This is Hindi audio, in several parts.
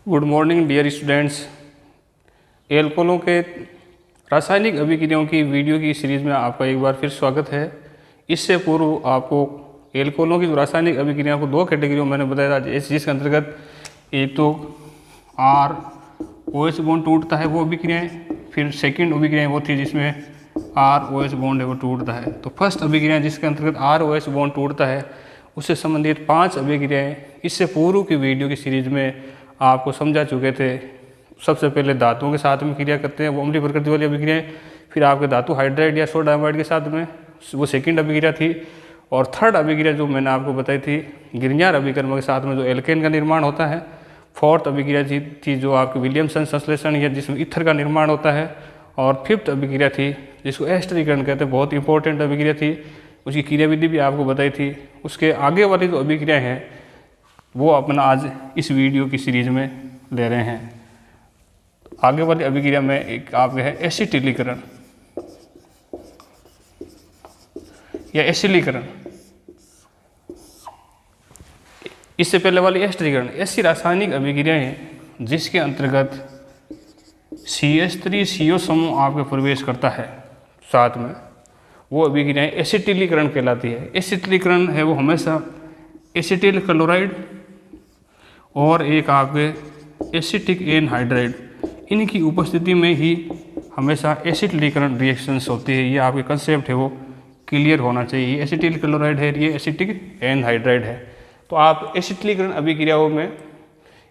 Good morning dear students. एल्कोहलों के रासायनिक अभिक्रियाओं की वीडियो की सीरीज़ में आपका एक बार फिर स्वागत है। इससे पूर्व आपको एल्कोहलों की जो रासायनिक अभिक्रियाओं को दो कैटेगरियों मैंने बताया था, जिसके अंतर्गत एक तो आर ओ एच बॉन्ड टूटता है वो अभिक्रियाएँ, फिर सेकेंड अभिक्रियाएँ वो थी जिसमें आर ओ एच बॉन्ड है वो टूटता है। तो फर्स्ट अभिक्रिया जिसके अंतर्गत आर ओ एच बॉन्ड टूटता है उससे संबंधित 5 अभिक्रियाएँ इससे पूर्व की वीडियो की सीरीज़ में आपको समझा चुके थे। सबसे पहले धातुओं के साथ में क्रिया करते हैं वो अम्लीय प्रकृति वाली अभिक्रियाएँ, फिर आपके धातु हाइड्राइड या सोडियम आयोडाइड के साथ में वो सेकंड अभिक्रिया थी, और थर्ड अभिक्रिया जो मैंने आपको बताई थी गिरन्यार अभिकर्म के साथ में जो एल्केन का निर्माण होता है। फोर्थ अभिक्रिया थी जो आपकी विलियमसन संश्लेषण या जिसमें ईथर का निर्माण होता है, और फिफ्थ अभिक्रिया थी जिसको एस्टरीकरण कहते हैं, बहुत इंपॉर्टेंट अभिक्रिया थी, उसकी क्रियाविधि भी आपको बताई थी। उसके आगे वाली जो अभिक्रिया है वो अपना आज इस वीडियो की सीरीज में ले रहे हैं। आगे वाली अभिक्रिया में एक आपके है एसिटिलीकरण या एसिलीकरण। इससे पहले वाली एस्टरीकरण ऐसी रासायनिक अभिक्रिया है जिसके अंतर्गत CH3CO समूह आपके प्रवेश करता है साथ में, वो अभिक्रियाएं एसिटिलीकरण कहलाती है। एसिटिलीकरण है वो हमेशा एसिटिल क्लोराइड और एक आपके एसिटिक एनहाइड्राइड इनकी उपस्थिति में ही हमेशा एसिटिलीकरण रिएक्शंस होती है। ये आपके कंसेप्ट है वो क्लियर होना चाहिए। ये एसिटिल क्लोराइड है, ये एसिटिक एनहाइड्राइड है। तो आप एसिटिलीकरण अभिक्रियाओं में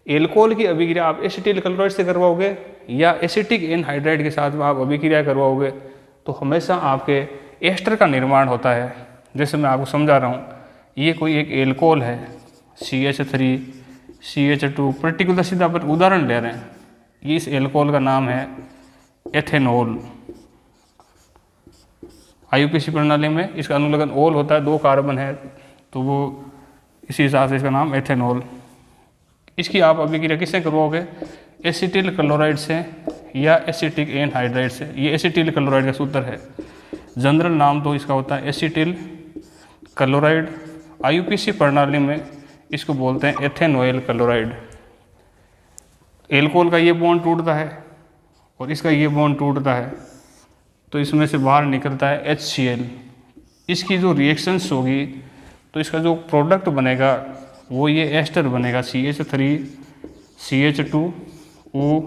एल्कोहल की अभिक्रिया आप एसिटिल क्लोराइड से करवाओगे या एसिटिक एनहाइड्राइड के साथ में आप अभिक्रिया करवाओगे तो हमेशा आपके एस्टर का निर्माण होता है। जैसे मैं आपको समझा रहा हूँ, ये कोई एक एल्कोहल है CH3 CH2 पर्टिकुलर सीधा पर उदाहरण ले रहे हैं। ये इस एल्कोहल का नाम है एथेनॉल। IUPAC प्रणाली में इसका अनुलग्न ओल होता है, 2 कार्बन है, तो वो इसी हिसाब से इसका नाम एथेनॉल। इसकी आप अभिक्रिया किससे करवाओगे? एसिटिल क्लोराइड से या एसिटिक एनहाइड्राइड से। ये एसिटिल क्लोराइड का सूत्र है, जनरल नाम तो इसका होता है एसिटिल क्लोराइड। IUPAC प्रणाली में इसको बोलते हैं एथेनॉयल क्लोराइड। एल्कोहल का ये बॉन्ड टूटता है और इसका ये बॉन्ड टूटता है तो इसमें से बाहर निकलता है HCl। इसकी जो रिएक्शंस होगी तो इसका जो प्रोडक्ट बनेगा वो ये एस्टर बनेगा CH3 CH2 O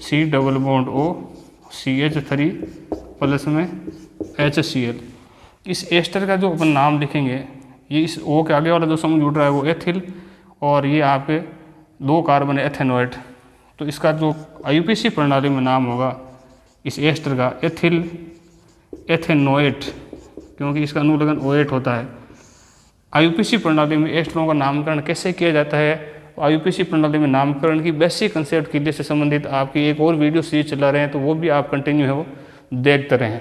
C double bond O CH3 plus में HCl। इस एस्टर का जो अपन नाम लिखेंगे, ये इस O के आगे वाला जो समूह जुड़ रहा है वो एथिल, और ये आपके 2 कार्बन एथेनोएट। तो इसका जो IUPAC प्रणाली में नाम होगा इस एस्टर का एथिल एथेनोएट, क्योंकि इसका अनुलग्न OH होता है। IUPAC प्रणाली में एस्टरों का नामकरण कैसे किया जाता है? IUPAC प्रणाली में नामकरण की बेसिक कंसेप्ट क्लियर से संबंधित आपकी एक और वीडियो सीरीज चला रहे हैं, तो वो भी आप कंटिन्यू है वो देखते रहें।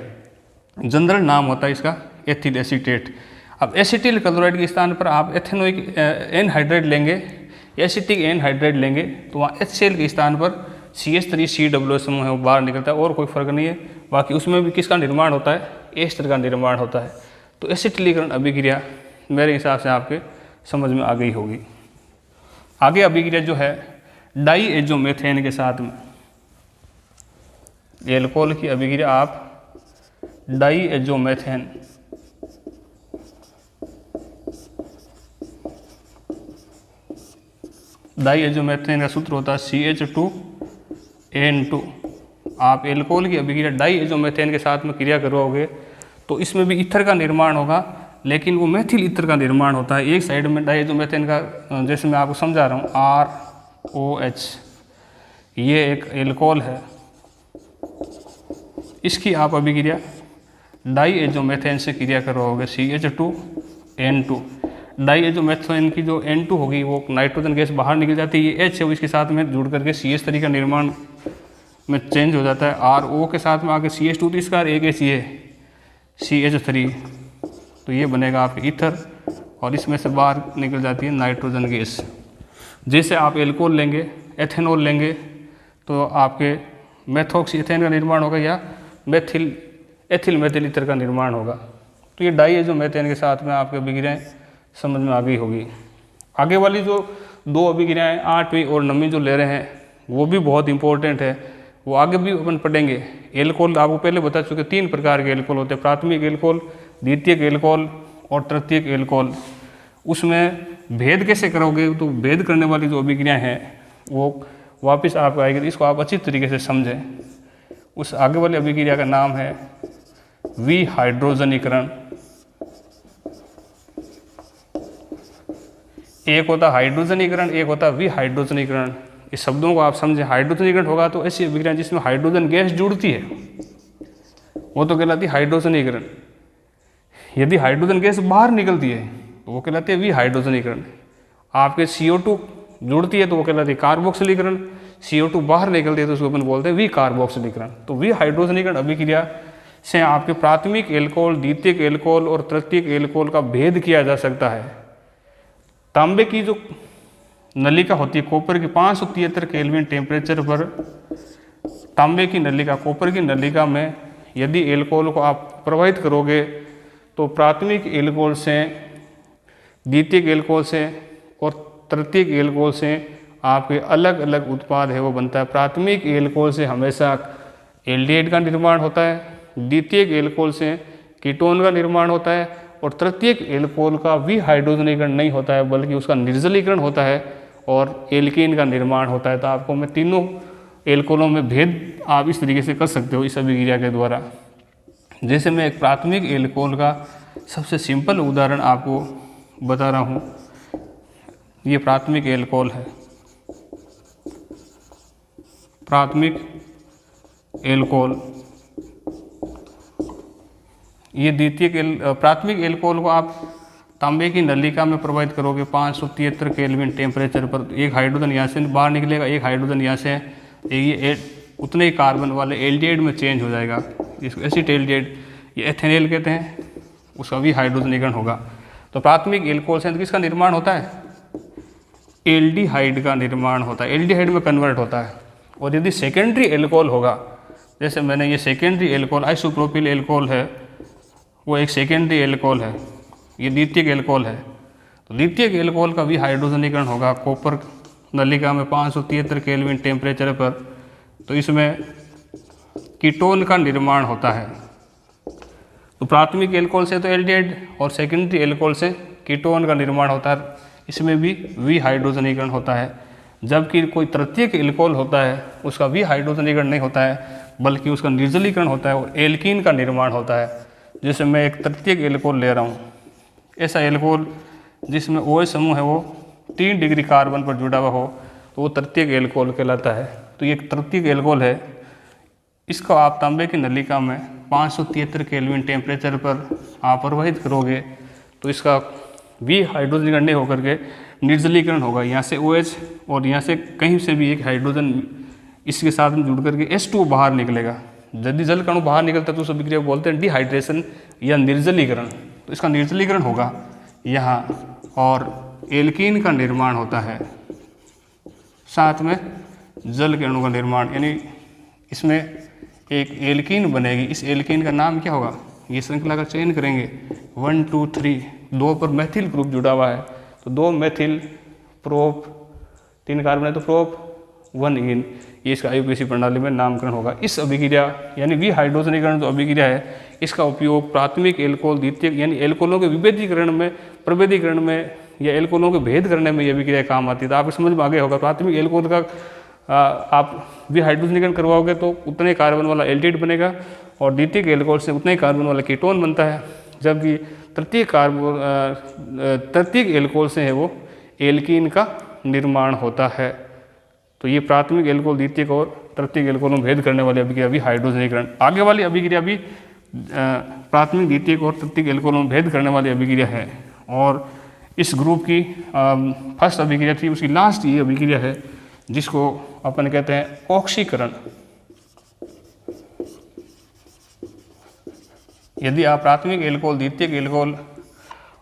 जनरल नाम होता है इसका एथिल एसीटेट। अब एसिटिल क्लोराइड के स्थान पर आप एथेनोइक एनहाइड्राइड लेंगे, एसिटिक एनहाइड्राइड लेंगे, तो वहाँ HCl के स्थान पर CH3COO समूह है वो बाहर निकलता है, और कोई फर्क नहीं है। बाकी उसमें भी किसका निर्माण होता है? एस्टर का निर्माण होता है। तो एसिटिलीकरण अभिक्रिया मेरे हिसाब से आपके समझ में आ गई होगी। आगे अभिक्रिया जो है डाईएजोमेथेन के साथ में, एल्कोहल की अभिक्रिया आप डाईएजोमेथेन डाईएजोमेथेन का सूत्र होता है CH2N2। आप एल्कोहल की अभिक्रिया डाईएजोमेथेन के साथ में क्रिया करवाओगे तो इसमें भी ईथर का निर्माण होगा, लेकिन वो मेथिल ईथर का निर्माण होता है। एक साइड में डाईएजोमेथेन का, जैसे मैं आपको समझा रहा हूँ, ROH, ये एक एल्कोहल है, इसकी आप अभिक्रिया डाईएजोमेथेन से क्रिया करवाओगे CH2N2। डाईएजोमेथेन की जो N2 होगी वो नाइट्रोजन गैस बाहर निकल जाती है, ये H है वो इसके साथ में जुड़ करके CH3 का निर्माण में चेंज हो जाता है। RO के साथ में आके CH2 तो इसका एक H है CH3, तो ये बनेगा आपके ईथर, और इसमें से बाहर निकल जाती है नाइट्रोजन गैस। जैसे आप एल्कोहल लेंगे, एथेनॉल लेंगे, तो आपके मेथॉक्सी एथेन का निर्माण होगा या एथिल मेथिल ईथर का निर्माण होगा। तो ये डाईएजोमेथेन के साथ में आपके अभिक्रियाएं समझ में आ गई होगी। आगे वाली जो दो अभिक्रियाएं 8वीं और 9वीं जो ले रहे हैं वो भी बहुत इंपॉर्टेंट है, वो आगे भी अपन पढ़ेंगे। एल्कोहल आपको पहले बता चुके 3 प्रकार के एल्कोहल होते हैं, प्राथमिक एल्कोहल, द्वितीयक एल्कोहल और तृतीयक एल्कोहल। उसमें भेद कैसे करोगे, तो भेद करने वाली जो अभिक्रिया है वो वापस आपको आएगी, तो इसको आप अच्छी तरीके से समझें। उस आगे वाली अभिक्रिया का नाम है विहाइड्रोजनीकरण। एक होता हाइड्रोजनीकरण, एक होता विहाइड्रोजनीकरण। इस शब्दों को आप समझें। हाइड्रोजनीकरण होगा तो ऐसी अभिक्रिया जिसमें हाइड्रोजन गैस जुड़ती है वो तो कहलाती है हाइड्रोजनीकरण। यदि हाइड्रोजन गैस बाहर निकलती है तो वो कहलाती है विहाइड्रोजनीकरण। आपके CO2 जुड़ती है तो वो कहलाती है कार्बोक्सिलीकरण। CO2 बाहर निकलती है तो उसको अपन बोलते हैं विकार्बोक्सिलीकरण। तो विहाइड्रोजनीकरण अभिक्रिया से आपके प्राथमिक एल्कोहल, द्वितीयक एल्कोहल और तृतीयक एल्कोहल का भेद किया जा सकता है। तांबे की जो नलिका होती है कॉपर की, 573 केल्विन टेम्परेचर पर तांबे की नलिका, कॉपर की नलिका में यदि एल्कोहल को आप प्रवाहित करोगे तो प्राथमिक एल्कोहल से, द्वितीयक एल्कोहल से और तृतीयक एल्कोहल से आपके अलग अलग उत्पाद है वो बनता है। प्राथमिक एल्कोहल से हमेशा एल्डिहाइड का निर्माण होता है, द्वितीयक एल्कोहल से कीटोन का निर्माण होता है और तृतीयक एल्कोहल का विहाइड्रोजनीकरण नहीं होता है बल्कि उसका निर्जलीकरण होता है और एल्कीन का निर्माण होता है। तो आपको मैं तीनों एल्कोहलों में भेद आप इस तरीके से कर सकते हो इस अभिक्रिया के द्वारा। जैसे मैं एक प्राथमिक एल्कोहल का सबसे सिंपल उदाहरण आपको बता रहा हूँ। ये प्राथमिक एल्कोहल है, प्राथमिक एल्कोहल। ये प्राथमिक एल्कोहल को आप तांबे की नलिका में प्रवाहित करोगे 573 केल्विन टेम्परेचर पर। एक हाइड्रोजन यहाँ से बाहर निकलेगा, एक हाइड्रोजन यहाँ से, ये उतने ही कार्बन वाले एल्डिहाइड में चेंज हो जाएगा, इसको एसिटाल्डिहाइड, ये एथेनॉल कहते हैं, उसका भी हाइड्रोजनीकरण होगा। तो प्राथमिक एल्कोहल से किसका निर्माण होता है? एल्डिहाइड का निर्माण होता है, एल्डिहाइड में कन्वर्ट होता है। और यदि सेकेंडरी एल्कोहल होगा, जैसे मैंने ये सेकेंडरी एल्कोहल आइसोप्रोपिल एल्कोहल है, वो एक सेकेंडरी एल्कोहल है, ये द्वितीयक एल्कोहल है। तो द्वितीयक एल्कोहल का भी हाइड्रोजनीकरण होगा कॉपर नलिका में 573 केल्विन टेम्परेचर पर। तो इसमें कीटोन का निर्माण होता है। तो प्राथमिक एल्कोहल से तो एल्डिहाइड और सेकेंडरी एल्कोहल से कीटोन का निर्माण होता है, इसमें भी विहाइड्रोजनीकरण होता है। जबकि कोई तृतीयक एल्कोहल होता है उसका विहाइड्रोजनीकरण नहीं होता है बल्कि उसका निर्जलीकरण होता है और एल्कीन का निर्माण होता है। जैसे मैं एक तृतीयक एल्कोहल ले रहा हूँ, ऐसा एल्कोहल जिसमें OH समूह है वो 3 डिग्री कार्बन पर जुड़ा हुआ हो तो वो तृतीयक एल्कोहल कहलाता है। तो ये एक तृतीयक एल्कोहल है, इसको आप तांबे की नलिका में 573 केल्विन टेम्परेचर पर आप प्रवाहित करोगे तो इसका विहाइड्रोजनीकरण नहीं होकर के निर्जलीकरण होगा। यहाँ से OH और यहाँ से कहीं से भी एक हाइड्रोजन इसके साथ में जुड़ करके H2O बाहर निकलेगा। यदि जल कणु बाहर निकलता है तो उस अभिक्रिया को बोलते हैं डिहाइड्रेशन या निर्जलीकरण। तो इसका निर्जलीकरण होगा यहाँ और एल्कीन का निर्माण होता है, साथ में जल के अणु का निर्माण, यानी इसमें एक एल्कीन बनेगी। इस एल्कीन का नाम क्या होगा? ये श्रृंखला का चयन करेंगे 1 2 3, 2 पर मैथिल ग्रुप जुड़ा हुआ है तो 2 मैथिल प्रोप, 3 कार्बन है तो प्रोप 1 इन, ये इसका IUPAC प्रणाली में नामकरण होगा। इस अभिक्रिया यानी विहाइड्रोजनीकरण जो अभिक्रिया है इसका उपयोग प्राथमिक एल्कोहल, द्वितीयक यानी एल्कोहलों के विभेदीकरण में, प्रभेदीकरण में या एल्कोहलों के भेद करने में यह अभिक्रिया काम आती है। तो आपको समझ में आगे होगा प्राथमिक एल्कोहल का आप विहाइड्रोजनीकरण करवाओगे तो उतने कार्बन वाला एल्डिहाइड बनेगा और द्वितीयक एल्कोहल से उतने कार्बन वाला कीटोन बनता है। जबकि तृतीयक एल्कोहल से है वो एल्कीन का निर्माण होता है। तो ये प्राथमिक एल्कोहल, द्वितीयक और तृतीयक एल्कोहल में भेद करने वाली अभिक्रिया भी हाइड्रोजनीकरण। आगे वाली अभिक्रिया भी प्राथमिक, द्वितीयक और तृतीयक एल्कोहल में भेद करने वाली अभिक्रिया है। और इस ग्रुप की फर्स्ट अभिक्रिया थी, उसकी लास्ट ये अभिक्रिया है जिसको अपन कहते हैं ऑक्सीकरण। यदि आप प्राथमिक एल्कोहल, द्वितीयक एल्कोहल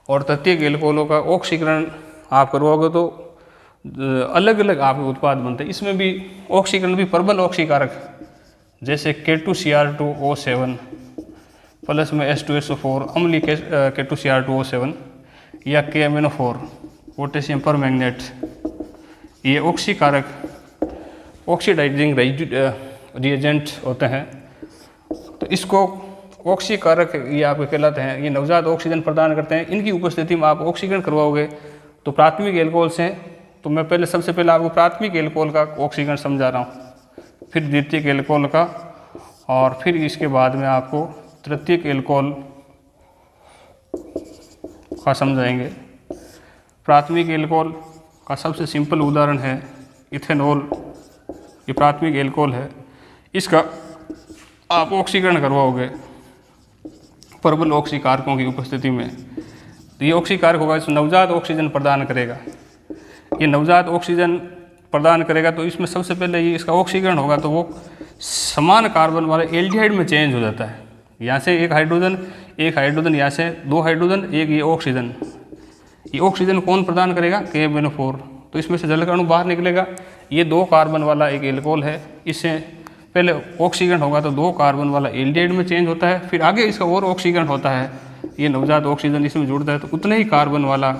और तृतीयक एल्कोहलों का ऑक्सीकरण आप करवाओगे तो अलग अलग आपके उत्पाद बनते हैं। इसमें भी ऑक्सीकरण भी प्रबल ऑक्सीकारक, जैसे K2Cr2O7 प्लस में H2SO4 अम्लीय K2Cr2O7 या KMnO4 पोटेशियम परमैंगनेट ये ऑक्सीकारक ऑक्सीडाइजिंग रिएजेंट होते हैं। तो इसको ऑक्सीकारक ये आपके कहलाते हैं। ये नवजात ऑक्सीजन प्रदान करते हैं। इनकी उपस्थिति में आप ऑक्सीकरण करवाओगे तो प्राथमिक एल्कोहल से, तो मैं पहले सबसे पहले आपको प्राथमिक एल्कोहल का ऑक्सीकरण समझा रहा हूँ, फिर द्वितीयक एल्कोहल का, और फिर इसके बाद में आपको तृतीयक एल्कोहल का समझाएंगे। प्राथमिक एल्कोहल का सबसे सिंपल उदाहरण है इथेनॉल। ये प्राथमिक एल्कोहल है, इसका आप ऑक्सीकरण करवाओगे प्रबल ऑक्सीकारकों की उपस्थिति में। तो ये ऑक्सीकारक होगा, इसमें नवजात ऑक्सीजन प्रदान करेगा। ये नवजात ऑक्सीजन प्रदान करेगा तो इसमें सबसे पहले ये इसका ऑक्सीकरण होगा तो वो समान कार्बन वाले एल्डिहाइड में चेंज हो जाता है। यहाँ से एक हाइड्रोजन यहाँ से 2 हाइड्रोजन, एक ये ऑक्सीजन। ये ऑक्सीजन कौन प्रदान करेगा? KMnO4। तो इसमें से जल का अणु बाहर निकलेगा। ये 2 कार्बन वाला एक एल्कोहल है, इससे पहले ऑक्सीकरण होगा तो 2 कार्बन वाला एल्डिहाइड में चेंज होता है, फिर आगे इसका और ऑक्सीकरण होता है, ये नवजात ऑक्सीजन इसमें जुड़ता है तो उतने ही कार्बन वाला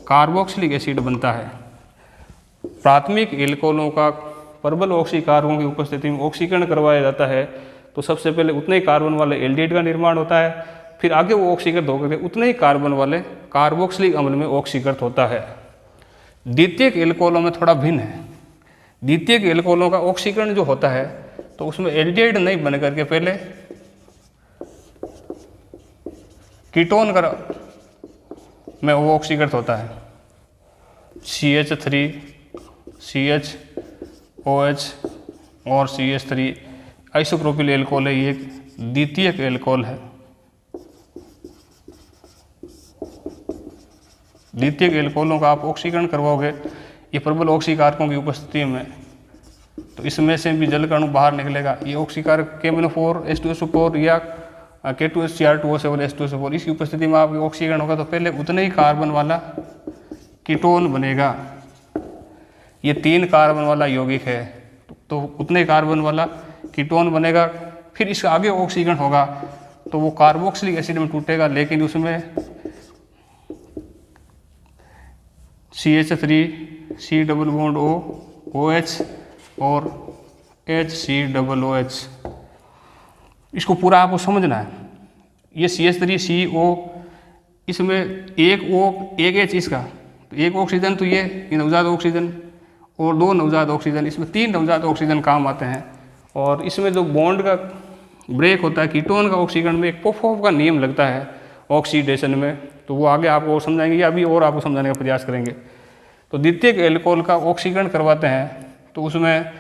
कार्बोक्सिलिक एसिड बनता है। प्राथमिक एल्कोहलों का प्रबल ऑक्सीकारकों की उपस्थिति में ऑक्सीकरण करवाया जाता है तो सबसे पहले उतने ही कार्बन वाले एल्डिहाइड का निर्माण होता है, फिर आगे वो ऑक्सीकृत होकर उतने ही कार्बन वाले कार्बोक्सिलिक अम्ल में ऑक्सीकृत होता है। द्वितीयक एल्कोहलों में थोड़ा भिन्न है। द्वितीयक एल्कोहलों का ऑक्सीकरण जो होता है तो उसमें एल्डिहाइड नहीं बन करके पहले कीटोन का में वो ऑक्सीकृत होता है। CH3 CHOH और CH3 आइसोप्रोपिल एल्कोहल है, ये एक द्वितीयक एल्कोहल है। द्वितीयक एल्कोहलों का आप ऑक्सीकरण करवाओगे ये प्रबल ऑक्सीकारकों की उपस्थिति में तो इसमें से भी जल का अणु बाहर निकलेगा। ये ऑक्सीकारक KMnO4 H2SO4 या K2SCr2O7 H2SO4 इसकी उपस्थिति में आपके ऑक्सीकरण होगा तो पहले उतने ही कार्बन वाला कीटोन बनेगा। ये 3 कार्बन वाला यौगिक है तो उतने कार्बन वाला कीटोन बनेगा, फिर इसका आगे ऑक्सीकरण होगा तो वो कार्बोक्सिलिक एसिड में टूटेगा, लेकिन उसमें CH3 C double bond O OH और HCOOH इसको पूरा आपको समझना है। ये CH3CO इसमें एक O एक H इसका तो एक ऑक्सीजन तो ये नवजात ऑक्सीजन और 2 नवजात ऑक्सीजन, इसमें 3 नवजात ऑक्सीजन काम आते हैं। और इसमें जो बॉन्ड का ब्रेक होता है कीटोन का ऑक्सीकरण में एक पोफोव का नियम लगता है ऑक्सीडेशन में, तो वो आगे आपको और समझाएंगे या अभी और आपको समझाने का प्रयास करेंगे। तो द्वितीयक एल्कोहल का ऑक्सीकरण करवाते हैं तो उसमें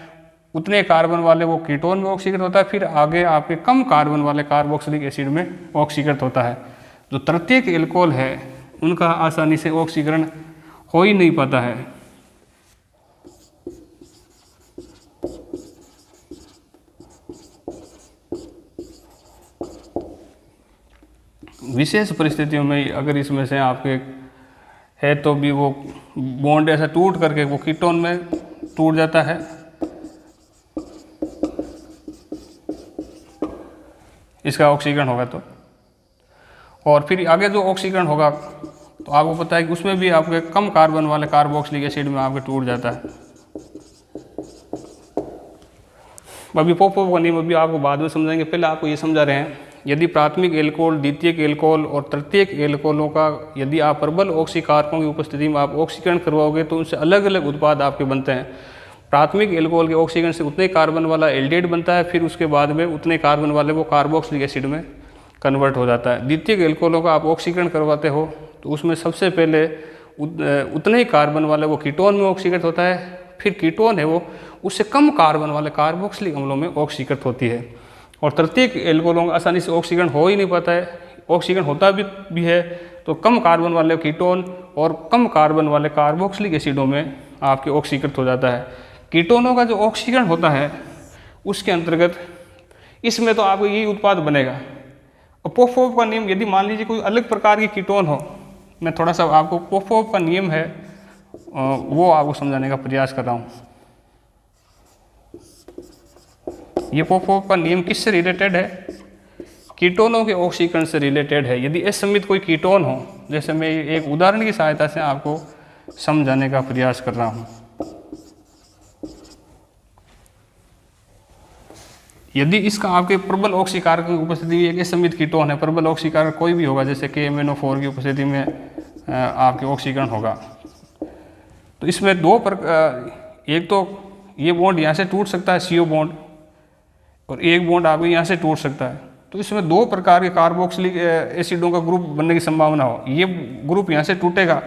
उतने कार्बन वाले वो कीटोन में ऑक्सीकृत होता है, फिर आगे आपके कम कार्बन वाले कार्बोक्सिलिक एसिड में ऑक्सीकृत होता है। जो तृतीयक एल्कोहल है उनका आसानी से ऑक्सीकरण हो ही नहीं पाता है। विशेष परिस्थितियों में अगर इसमें से आपके है तो भी वो बॉन्ड ऐसा टूट करके वो कीटोन में टूट जाता है, इसका ऑक्सीकरण होगा तो, और फिर आगे जो ऑक्सीकरण होगा तो आपको पता है कि उसमें भी आपके कम कार्बन वाले कार्बोक्सिलिक एसिड में आपके टूट जाता है। अभी पोपोव का नियम अभी आपको बाद में समझाएंगे, पहले आपको ये समझा रहे हैं यदि प्राथमिक एल्कोहल, द्वितीयक एल्कोहल और तृतीयक एल्कोहलों का यदि आप प्रबल ऑक्सीकारकों की उपस्थिति में आप ऑक्सीकरण करवाओगे तो उनसे अलग अलग उत्पाद आपके बनते हैं। प्राथमिक एल्कोहल के ऑक्सीकरण से उतने कार्बन वाला एल्डिहाइड बनता है, फिर उसके बाद में उतने कार्बन वाले वो कार्बोक्सिलिक एसिड में कन्वर्ट हो जाता है। द्वितीयक एल्कोहलों का आप ऑक्सीकरण करवाते हो तो उसमें सबसे पहले उतने ही कार्बन वाले वो कीटोन में ऑक्सीकृत होता है, फिर कीटोन है वो उससे कम कार्बन वाले कार्बोक्सिलिक अम्लों में ऑक्सीकृत होती है। और तृतीयक एल्कोहलों का आसानी से ऑक्सीकरण हो ही नहीं पाता है, ऑक्सीकरण होता भी है तो कम कार्बन वाले कीटोन और कम कार्बन वाले कार्बोक्सिलिक एसिडों में आपके ऑक्सीकृत हो जाता है। कीटोनों का जो ऑक्सीकरण होता है उसके अंतर्गत इसमें तो आपको यही उत्पाद बनेगा। और पोफोव का नियम, यदि मान लीजिए कोई अलग प्रकार की कीटोन हो, मैं थोड़ा सा आपको पोफोव का नियम है वो आपको समझाने का प्रयास कर रहा हूँ। ये पोफोव का नियम किससे रिलेटेड है? कीटोनों के ऑक्सीकरण से रिलेटेड है। यदि असमित कोई कीटोन हो, जैसे मैं एक उदाहरण की सहायता से आपको समझाने का प्रयास कर रहा हूँ। यदि इसका आपके प्रबल ऑक्सीकारक की उपस्थिति में एक असमित कीटोन है, प्रबल ऑक्सीकारक कोई भी होगा, जैसे KMnO4 की उपस्थिति में आपके ऑक्सीकरण होगा, तो इसमें दो प्रकार, एक तो ये बॉन्ड यहाँ से टूट सकता है CO बॉन्ड, और एक बॉन्ड आपके यहाँ से टूट सकता है। तो इसमें दो प्रकार के कार्बोक्सिलिक एसिडों का ग्रुप बनने की संभावना हो। ये ग्रुप यहाँ से टूटेगा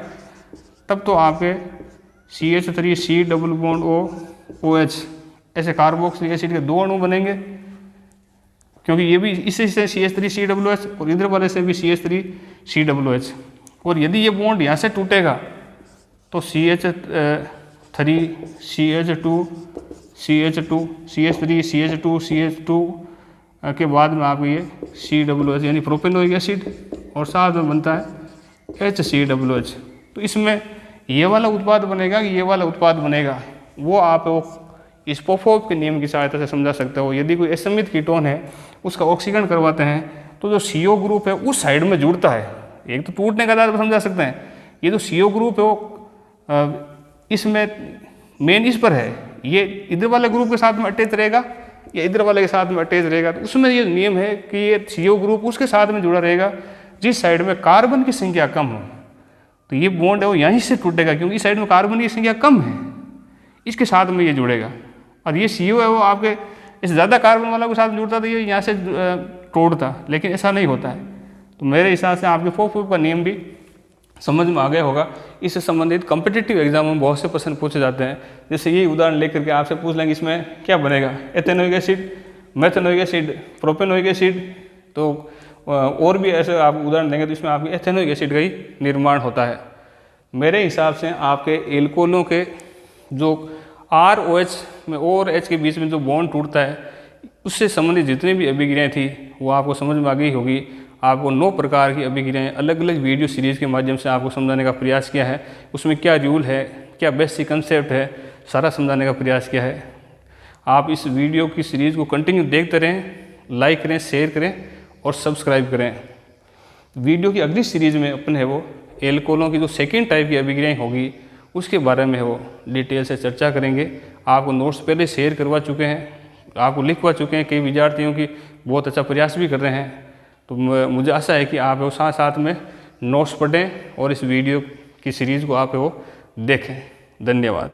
तब तो आपके CH3C डबल बॉन्ड OH ऐसे कार्बोक्सिलिक एसिड के दो अणु बनेंगे, क्योंकि ये भी इससे CH3COOH और इधर वाले से भी CH3COOH। और यदि ये बॉन्ड यहाँ से टूटेगा तो CH3CH2 के बाद में आपको ये COOH यानी प्रोपेनोइक एसिड, और साथ में बनता है HCOOH। तो इसमें ये वाला उत्पाद बनेगा कि ये वाला उत्पाद बनेगा, वो आप इस पोपोव के नियम की सहायता से समझा सकते हो। यदि कोई असमित कीटोन है उसका ऑक्सीकरण करवाते हैं तो जो CO ग्रुप है उस साइड में जुड़ता है। एक तो टूटने का आधार पर समझा सकते हैं, ये जो CO ग्रुप है वो इसमें मेन इस पर है, ये इधर वाले ग्रुप के साथ में अटैच रहेगा या इधर वाले के साथ में अटैच रहेगा। तो उसमें ये नियम है कि ये CO ग्रुप उसके साथ में जुड़ा रहेगा जिस साइड में कार्बन की संख्या कम हो। तो ये बॉन्ड है वो यहीं से टूटेगा, क्योंकि इस साइड में कार्बन की संख्या कम है, इसके साथ में ये जुड़ेगा। और ये CO है वो आपके इस ज़्यादा कार्बन वाला के साथ जुड़ता तो ये यहाँ से तोड़ता, लेकिन ऐसा नहीं होता है। तो मेरे हिसाब से आपके पोपोव का नियम भी समझ में आ गया होगा। इससे संबंधित कॉम्पिटिटिव एग्जाम में बहुत से प्रश्न पूछे जाते हैं। जैसे ये उदाहरण लेकर के आपसे पूछ लेंगे इसमें क्या बनेगा, ethanoic acid, methanoic acid, propanoic acid. तो और भी ऐसे आप उदाहरण देंगे तो इसमें आपके एथेनोइक एसिड का ही निर्माण होता है। मेरे हिसाब से आपके एल्कोहलों के जो ROH में O और H के बीच में जो बॉन्ड टूटता है उससे संबंधित जितनी भी अभिक्रियाएँ थी वो आपको समझ में आ गई होगी। आपको 9 प्रकार की अभिक्रियाएँ अलग अलग वीडियो सीरीज़ के माध्यम से आपको समझाने का प्रयास किया है। उसमें क्या रूल है, क्या बेसिक कंसेप्ट है, सारा समझाने का प्रयास किया है। आप इस वीडियो की सीरीज़ को कंटिन्यू देखते रहें, लाइक करें, शेयर करें और सब्सक्राइब करें। वीडियो की अगली सीरीज़ में अपन है वो एल्कोहलों की जो सेकेंड टाइप की अभिक्रियाएँ होगी उसके बारे में है वो डिटेल से चर्चा करेंगे। आपको नोट्स पहले शेयर करवा चुके हैं, आपको लिखवा चुके हैं, कई विद्यार्थियों की बहुत अच्छा प्रयास भी कर रहे हैं। तो मुझे आशा है कि आप वो साथ साथ में नोट्स पढ़ें और इस वीडियो की सीरीज़ को आप वो देखें। धन्यवाद।